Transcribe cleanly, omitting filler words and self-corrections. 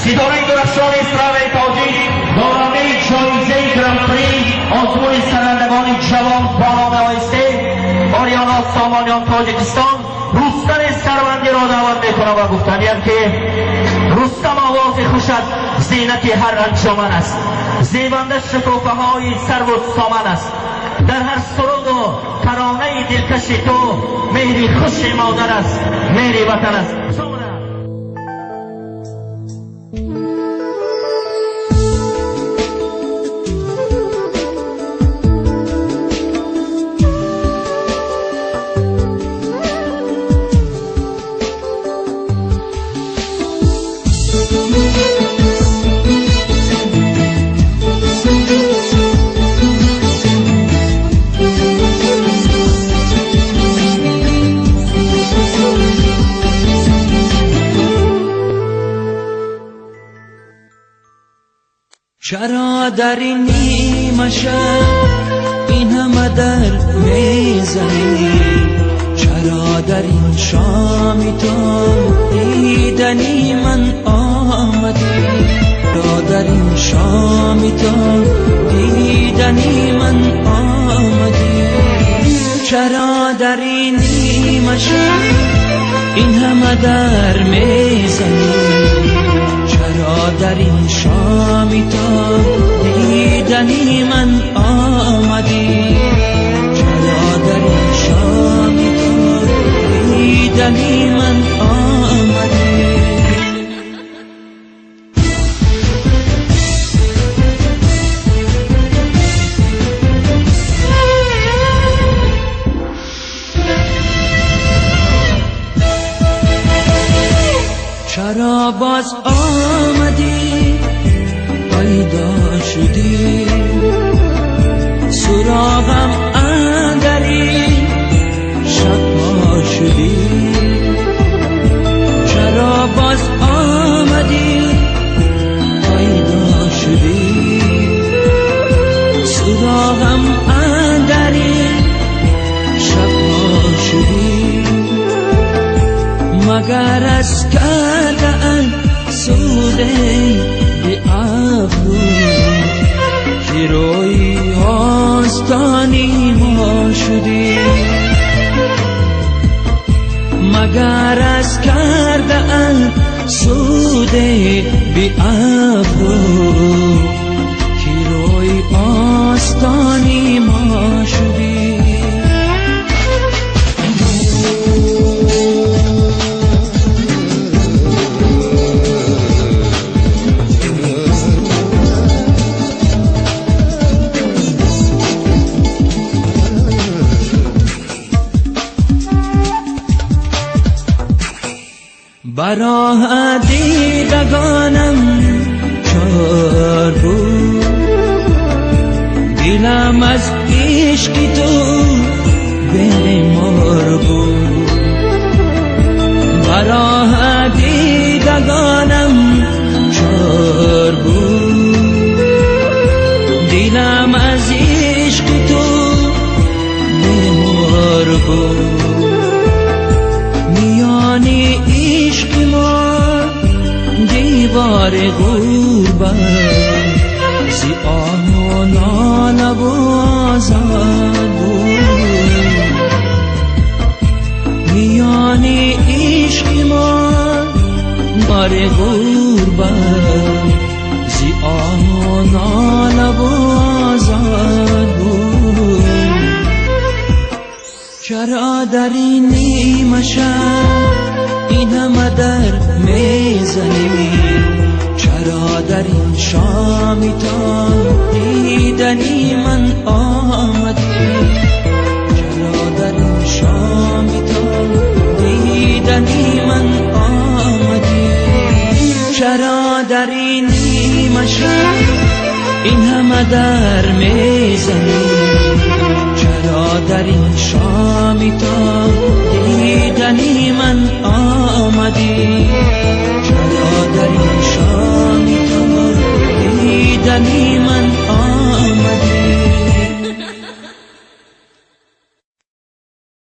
ستاره درخشان اسرار تاجیک دارنده جایزه گرانپری آزمون سرندگان جوان با آیسته آریانا سامانیان تاجیکستان رستم سروندی را دعوت میکنم و گفتنیم که رستم آواز خوشت زینت هر انجمن است، زیبنده شکوفه های سرو و سامن است. در هر سرود و ترانه دلکش تو مهری خوش مادر است، مهری وطن است. چرا در این نیمه شب این همه در میزنی؟ چرا در این شامی تو دیدنی من آمدی؟ چرا در این شامی تو دیدنی من آمدی؟ چرا در این نیمه شب این همه در میزنی؟ چرا در این شامی تو دیدنی من آمدی؟ چرا در این شامی تو دیدنی من آمدی؟ چرا باز آمدی پیدا شدی سراغم اندری شب شدی؟ چرا باز آمدی پیدا شدی سراغم اندری شب شدی؟ مگر از کردن سوده به ابرو که روی آستانی ما شدی؟ مگر از کردن سوده به ابرو که روی آستانی ما شدی؟ براه دیدگانم چار بود، دلم از عشق تو بیمار بود. براه دیدگانم چار بود، دلم از عشق تو بیمار بود. میانی عشق ما دیوار غربت زی آه و ناله و آزار بود. میانی عشق ما دیوار غربت زی آه و ناله و آزار بود. چرا در این نیمه شب این همه در میزنی؟ چرا در این شامی تا دیدنی من آمدی؟ چرا در این شامی تا دیدنی من آمدی؟ چرا در این نیمه شب این همه در میزنی؟ چرا در این شامی تا دیدنی من آمدی؟